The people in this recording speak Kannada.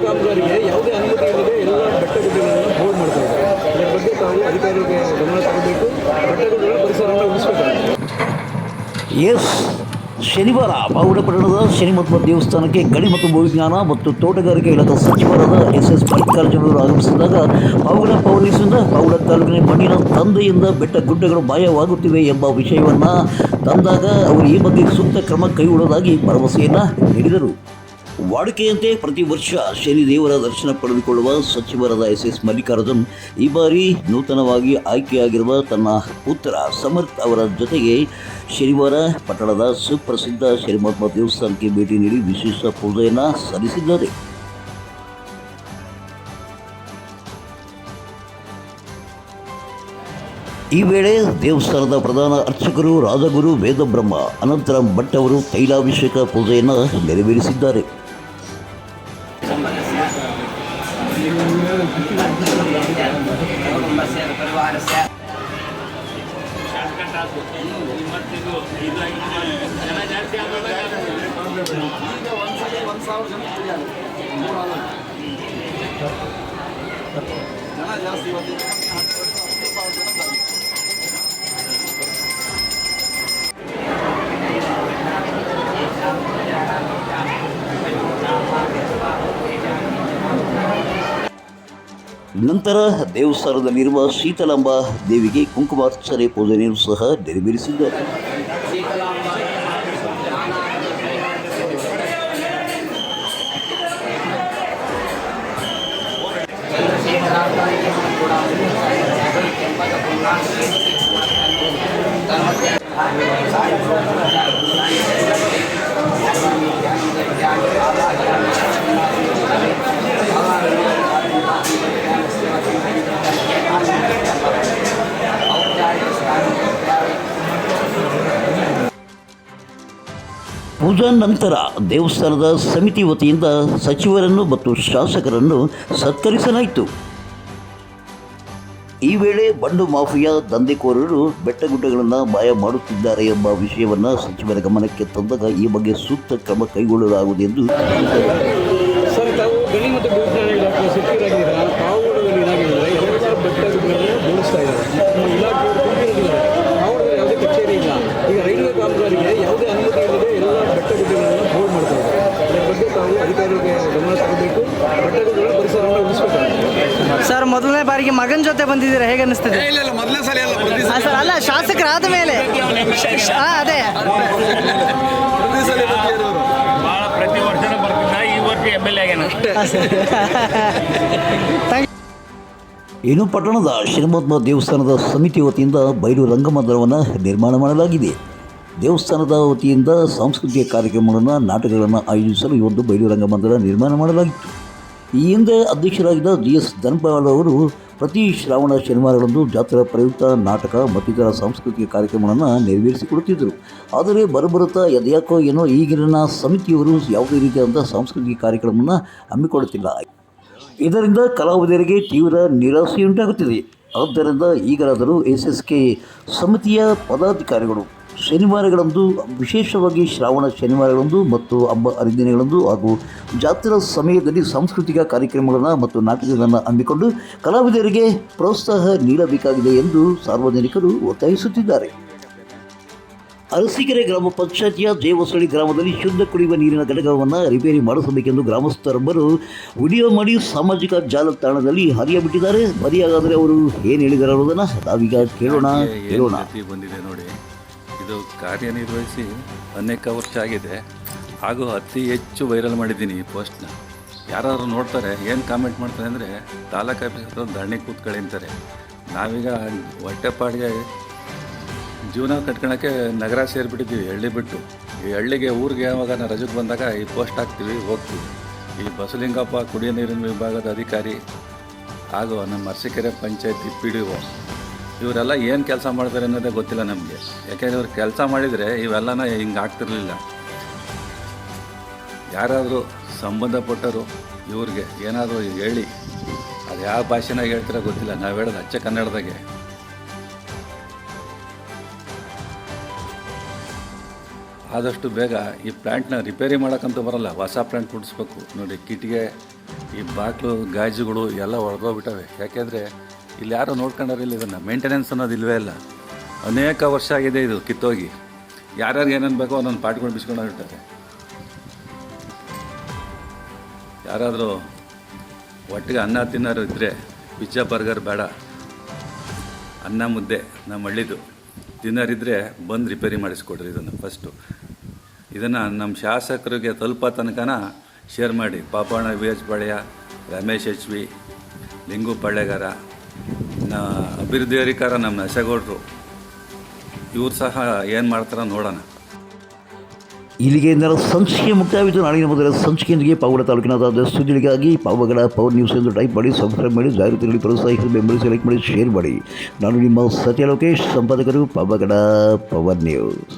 ಕಾಮಗಾರಿಗೆ ಯಾವುದೇ ಅನುಮತಿ ಇಲ್ಲದೆ ಎಲ್ಲ ಬೆಟ್ಟಗುಡ್ಡಗಳನ್ನು ಬೋರ್ಡ್ ಮಾಡ್ತಾ ಇದ್ದಾರೆ. ಅದರ ಬಗ್ಗೆ ತಾವು ಅಧಿಕಾರಿಗಳಿಗೆ ಗಮನ ತಗೋಬೇಕು. ಬೆಟ್ಟಗುಡ್ಡಗಳ ಪರಿಸರವನ್ನು ಉಳಿಸಬೇಕಾಗುತ್ತೆ. ಎಸ್ ಶನಿವಾರ ಬಾವುಡ ಪಟ್ಟಣದ ಶನಿಮಹಾತ್ಮ ದೇವಸ್ಥಾನಕ್ಕೆ ಗಣಿ ಮತ್ತು ಭೂವಿಜ್ಞಾನ ಮತ್ತು ತೋಟಗಾರಿಕೆ ಇಲಾಖೆ ಸಚಿವರಾದ ಎಸ್ ಮಲ್ಲಿಕಾರ್ಜುನವರು ಆಗಮಿಸಿದಾಗ ಬಾವುಡ ಪವನಿಸಿದ ಬಾವುಡ ತಾಲೂಕಿನ ಮಣ್ಣಿನ ತಂದೆಯಿಂದ ಬೆಟ್ಟ ಗುಡ್ಡಗಳು ಮಾಯವಾಗುತ್ತಿವೆ ಎಂಬ ವಿಷಯವನ್ನು ತಂದಾಗ ಅವರು ಈ ಬಗ್ಗೆ ಸೂಕ್ತ ಕ್ರಮ ಕೈಗೊಳ್ಳುವುದಾಗಿ ಭರವಸೆಯನ್ನು ನೀಡಿದರು. ವಾಡಿಕೆಯಂತೆ ಪ್ರತಿ ವರ್ಷ ಶನಿದೇವರ ದರ್ಶನ ಪಡೆದುಕೊಳ್ಳುವ ಸಚಿವರಾದ ಎಸ್ ಮಲ್ಲಿಕಾರ್ಜುನ್ ಈ ಬಾರಿ ನೂತನವಾಗಿ ಆಯ್ಕೆಯಾಗಿರುವ ತನ್ನ ಪುತ್ರ ಸಮರ್ಥ್ ಅವರ ಜೊತೆಗೆ ಶನಿವಾರ ಪಟ್ಟಣದ ಸುಪ್ರಸಿದ್ಧ ಶನಿಮಹಾತ್ಮ ದೇವಸ್ಥಾನಕ್ಕೆ ಭೇಟಿ ನೀಡಿ ವಿಶೇಷ ಪೂಜೆಯನ್ನು ಸಲ್ಲಿಸಿದ್ದಾರೆ. ಈ ವೇಳೆ ದೇವಸ್ಥಾನದ ಪ್ರಧಾನ ಅರ್ಚಕರು ರಾಜಗುರು ವೇದಬ್ರಹ್ಮ ಅನಂತರ ಭಟ್ ಅವರು ತೈಲಾಭಿಷೇಕ ಪೂಜೆಯನ್ನು ನೆರವೇರಿಸಿದ್ದಾರೆ. ನಂತರ ದೇವಸ್ಥಾನದಲ್ಲಿರುವ ಶೀತಲಾಂಬಾ ದೇವಿಗೆ ಕುಂಕುಮಾರ್ಚನೆ ಪೂಜೆಯನ್ನು ಸಹ ನೆರವೇರಿಸಿದ್ದಾರೆ. ಪೂಜಾ ನಂತರ ದೇವಸ್ಥಾನದ ಸಮಿತಿ ವತಿಯಿಂದ ಸಚಿವರನ್ನು ಮತ್ತು ಶಾಸಕರನ್ನು ಸತ್ಕರಿಸಲಾಯಿತು. ಈ ವೇಳೆ ಬಂಡು ಮಾಫಿಯಾ ದಂಧೆಕೋರರು ಬೆಟ್ಟಗುಡ್ಡಗಳನ್ನು ಮಾಯ ಮಾಡುತ್ತಿದ್ದಾರೆ ಎಂಬ ವಿಷಯವನ್ನು ಸಚಿವರ ಗಮನಕ್ಕೆ ತಂದಾಗ ಈ ಬಗ್ಗೆ ಸೂಕ್ತ ಕ್ರಮ ಕೈಗೊಳ್ಳಲಾಗುವುದು ಎಂದು ಸರ್, ತಾವು ಗಣಿ ಮತ್ತು ಭೂವಿಜ್ಞಾನ ಇಲಾಖೆ ಸಚಿವರಾಗಿದ್ದೀರಾ. ಪಾವಗಡದಲ್ಲಿ ಏನಾಗಿದ್ದಾರೆ, ಎಲ್ಲ ಬೆಟ್ಟಗುಡ್ಡಗಳನ್ನು ಬೋಳಿಸ್ತಾ ಇದ್ದಾರೆ. ನಮ್ಮ ಇಲಾಖೆಯವರು ತುಂಬಿರೋದಿದ್ದಾರೆ. ಪಾವಗಡದಲ್ಲಿ ಯಾವುದೇ ಕಚೇರಿ ಇಲ್ಲ. ಈಗ ರೈಲ್ವೆ ಕಾಮಗಾರಿಗೆ ಯಾವುದೇ ಅನುಮತಿ ಇಲ್ಲದೆ ಎಲ್ಲ ಬೆಟ್ಟಗುಡ್ಡಗಳನ್ನು ಬೋರ್ಡ್ ಮಾಡ್ತಾ ಇದ್ದಾರೆ. ಅದರ ಬಗ್ಗೆ ತಾವು ಅಧಿಕಾರಿಗಳಿಗೆ ಗಮನ ತಗೋಬೇಕು. ಬೆಟ್ಟಗುಡ್ಡಗಳ ಪರಿಸರವನ್ನು ಉಳಿಸಬೇಕಾಗುತ್ತೆ. ಸರ್, ಮೊದಲನೇ ಬಾರಿಗೆ ಮಗನ ಜೊತೆ ಬಂದಿದ್ದೀರಾ, ಹೇಗೆ ಅನ್ನಿಸ್ತದೆ? ಮೊದಲನೇ ಸಲ ಸರ್, ಅಲ್ಲ, ಶಾಸಕರಾದ ಮೇಲೆ ಅದೇ ಪ್ರತಿ ವರ್ಷ ಬರ್ತಿದ್ದ, ಈ ವರ್ಷ MLA ಆಗ್ಯಾನ ಅಷ್ಟೇ. ಇನ್ನು ಪಟ್ಟಣದ ಶನಿಮಹಾತ್ಮ ದೇವಸ್ಥಾನದ ಸಮಿತಿ ವತಿಯಿಂದ ಬಯಲು ರಂಗಮಂದಿರವನ್ನು ನಿರ್ಮಾಣ ಮಾಡಲಾಗಿದೆ. ದೇವಸ್ಥಾನದ ವತಿಯಿಂದ ಸಾಂಸ್ಕೃತಿಕ ಕಾರ್ಯಕ್ರಮಗಳನ್ನು ನಾಟಕಗಳನ್ನು ಆಯೋಜಿಸಲು ಈ ಒಂದು ಬಯಲು ರಂಗಮಂದಿರ ನಿರ್ಮಾಣ ಮಾಡಲಾಗಿತ್ತು. ಈ ಹಿಂದೆ ಅಧ್ಯಕ್ಷರಾಗಿದ್ದ GS ಧನಪಾಲ್ ಅವರು ಪ್ರತಿ ಶ್ರಾವಣ ಶನಿವಾರಗಳಂದು ಜಾತ್ರಾ ಪ್ರಯುಕ್ತ ನಾಟಕ ಮತ್ತಿತರ ಸಾಂಸ್ಕೃತಿಕ ಕಾರ್ಯಕ್ರಮಗಳನ್ನು ನೆರವೇರಿಸಿಕೊಡುತ್ತಿದ್ದರು. ಆದರೆ ಬರಬರುತ್ತಾ ಅದ್ಯಾಕೋ ಏನೋ ಈಗಿನ ಸಮಿತಿಯವರು ಯಾವುದೇ ರೀತಿಯಾದಂಥ ಸಾಂಸ್ಕೃತಿಕ ಕಾರ್ಯಕ್ರಮವನ್ನು ಹಮ್ಮಿಕೊಳ್ಳುತ್ತಿಲ್ಲ. ಇದರಿಂದ ಕಲಾವಿದರಿಗೆ ತೀವ್ರ ನಿರಾಸೆಯುಂಟಾಗುತ್ತಿದೆ. ಆದ್ದರಿಂದ ಈಗಲಾದರೂ SSK ಸಮಿತಿಯ ಪದಾಧಿಕಾರಿಗಳು ಶನಿವಾರಗಳಂದು, ವಿಶೇಷವಾಗಿ ಶ್ರಾವಣ ಶನಿವಾರಗಳಂದು ಮತ್ತು ಹಬ್ಬ ಹರಿದಿನಗಳಂದು ಹಾಗೂ ಜಾತ್ರಾ ಸಮಯದಲ್ಲಿ ಸಾಂಸ್ಕೃತಿಕ ಕಾರ್ಯಕ್ರಮಗಳನ್ನು ಮತ್ತು ನಾಟಕಗಳನ್ನು ಹಮ್ಮಿಕೊಂಡು ಕಲಾವಿದರಿಗೆ ಪ್ರೋತ್ಸಾಹ ನೀಡಬೇಕಾಗಿದೆ ಎಂದು ಸಾರ್ವಜನಿಕರು ಒತ್ತಾಯಿಸುತ್ತಿದ್ದಾರೆ. ಅರಸೀಕೆರೆ ಗ್ರಾಮ ಪಂಚಾಯತಿಯ ಜೇವಸಳಿ ಗ್ರಾಮದಲ್ಲಿ ಶುದ್ಧ ಕುಡಿಯುವ ನೀರಿನ ಘಟಕವನ್ನು ರಿಪೇರಿ ಮಾಡಿಸಬೇಕೆಂದು ಗ್ರಾಮಸ್ಥರೊಬ್ಬರು ವಿಡಿಯೋ ಮಾಡಿ ಸಾಮಾಜಿಕ ಜಾಲತಾಣದಲ್ಲಿ ಹರಿಯಬಿಟ್ಟಿದ್ದಾರೆ. ಬರಿಯಾಗಾದರೆ ಅವರು ಏನು ಹೇಳಿದ್ದಾರೆ ಅನ್ನೋದನ್ನು ನಾವೀಗ ಕೇಳೋಣ. ಬಂದಿದೆ ನೋಡಿ, ಇದು ಕಾರ್ಯನಿರ್ವಹಿಸಿ ಅನೇಕ ವರ್ಷ ಆಗಿದೆ ಹಾಗೂ ಅತಿ ಹೆಚ್ಚು ವೈರಲ್ ಮಾಡಿದ್ದೀನಿ ಈ ಪೋಸ್ಟ್ನ. ಯಾರಾದರೂ ನೋಡ್ತಾರೆ, ಏನು ಕಾಮೆಂಟ್ ಮಾಡ್ತಾರೆ ಅಂದರೆ ತಾಲೂಕು ಆಫೀಸ್ ಹತ್ರ ಧರಣಿ ಕೂತ್ಕೊಳ್ಳಿ ಅಂತಾರೆ. ನಾವೀಗ ಹೊಟ್ಟೆಪಾಡಿಗೆ ಜೀವನ ಕಟ್ಕೊಳ್ಳೋಕ್ಕೆ ನಗರ ಸೇರಿಬಿಟ್ಟಿದ್ದೀವಿ, ಹಳ್ಳಿ ಬಿಟ್ಟು. ಈ ಹಳ್ಳಿಗೆ ಊರಿಗೆ ಯಾವಾಗ ನಾವು ರಜೆಗೆ ಬಂದಾಗ ಈ ಪೋಸ್ಟ್ ಹಾಕ್ತೀವಿ, ಹೋಗ್ತೀವಿ. ಈ ಬಸಲಿಂಗಪ್ಪ ಕುಡಿಯೋ ನೀರಿನ ವಿಭಾಗದ ಅಧಿಕಾರಿ ಹಾಗೂ ನಮ್ಮ ಅರಸೀಕೆರೆ ಪಂಚಾಯತಿ PDO ಇವರೆಲ್ಲ ಏನು ಕೆಲಸ ಮಾಡ್ತಾರೆ ಅನ್ನೋದೇ ಗೊತ್ತಿಲ್ಲ ನಮಗೆ. ಯಾಕೆಂದರೆ ಇವ್ರು ಕೆಲಸ ಮಾಡಿದರೆ ಇವೆಲ್ಲನ ಹಿಂಗೆ ಆಗ್ತಿರ್ಲಿಲ್ಲ. ಯಾರಾದರೂ ಸಂಬಂಧಪಟ್ಟರು ಇವ್ರಿಗೆ ಏನಾದರೂ ಹೇಳಿ, ಅದು ಯಾವ ಭಾಷೆನಾಗ ಹೇಳ್ತಿರೋ ಗೊತ್ತಿಲ್ಲ, ನಾವು ಹೇಳೋದು ಅಚ್ಚ ಕನ್ನಡದಾಗೆ. ಆದಷ್ಟು ಬೇಗ ಈ ಪ್ಲ್ಯಾಂಟ್ನ ರಿಪೇರಿ ಮಾಡೋಕ್ಕಂತೂ ಬರೋಲ್ಲ, ಹೊಸ ಪ್ಲ್ಯಾಂಟ್ ಕೊಡಿಸ್ಬೇಕು ನೋಡಿ. ಕಿಟಿಗೆ ಈ ಬಾಗಿಲು ಗಾಜುಗಳು ಎಲ್ಲ ಹೊಡೆದೋಗ್ಬಿಟ್ಟವೆ. ಯಾಕೆಂದರೆ ಇಲ್ಲಿ ಯಾರು ನೋಡ್ಕೊಂಡಾರಿಲ್ಲ, ಇದನ್ನು ಮೇಂಟೆನೆನ್ಸ್ ಅನ್ನೋದು ಇಲ್ಲವೇ ಇಲ್ಲ. ಅನೇಕ ವರ್ಷ ಆಗಿದೆ ಇದು ಕಿತ್ತೋಗಿ. ಯಾರ್ಯಾರು ಏನೇನು ಬೇಕೋ ಒಂದೊಂದು ಪಾಟ್ಕೊಂಡು ಬಿಸ್ಕೊಂಡು ಹೋಗಿರ್ತಾರೆ. ಯಾರಾದರೂ ಒಟ್ಟಿಗೆ ಅನ್ನ ತಿನ್ನೋರು ಇದ್ದರೆ ಪಿಜ್ಜಾ ಬರ್ಗರ್ ಬೇಡ, ಅನ್ನ ಮುದ್ದೆ ನಮ್ಮ ಹಳ್ಳಿದು ತಿನ್ನೋರಿದ್ದರೆ ಬಂದು ರಿಪೇರಿ ಮಾಡಿಸ್ಕೊಡ್ರಿ. ಇದನ್ನು ಫಸ್ಟು ಇದನ್ನು ನಮ್ಮ ಶಾಸಕರಿಗೆ ತಲುಪೋ ತನಕನ ಶೇರ್ ಮಾಡಿ. ಪಾಪಣ್ಣ VH ಪಾಳ್ಯ, ರಮೇಶ್ HV, ಲಿಂಗು ಪಾಳ್ಯಗಾರ, ಅಭಿವೃದ್ಧಿ ಅಧಿಕಾರ ನಮ್ಮ ನಸಗೌಡರು, ಇವ್ರು ಸಹ ಏನು ಮಾಡ್ತಾರೋ ನೋಡೋಣ. ಇಲ್ಲಿಗೆ ಇದರ ಸಂಚಿಕೆ ಮುಕ್ತಾಯವಿತ್ತು. ನಾಳಿನ ಮೊದಲ ಸಂಚಿಕೆಯೊಂದಿಗೆ ಪಾವಗಡ ತಾಲೂಕಿನ ಸುದ್ದಿಗಳಿಗಾಗಿ ಪಾವಗಡ ಪವರ್ ನ್ಯೂಸ್ ಎಂದು ಟೈಪ್ ಮಾಡಿ, ಸಬ್ಸ್ಕ್ರೈಬ್ ಮಾಡಿ, ಜಾಗೃತಿಗಳಲ್ಲಿ ಪ್ರೋತ್ಸಾಹಿಸಿ, ಬೆಂಬಲಿಸಿ, ಲೈಕ್ ಮಾಡಿ, ಶೇರ್ ಮಾಡಿ. ನಾನು ನಿಮ್ಮ ಸತ್ಯ ಲೋಕೇಶ್, ಸಂಪಾದಕರು, ಪಾವಗಡ ಪವರ್ ನ್ಯೂಸ್.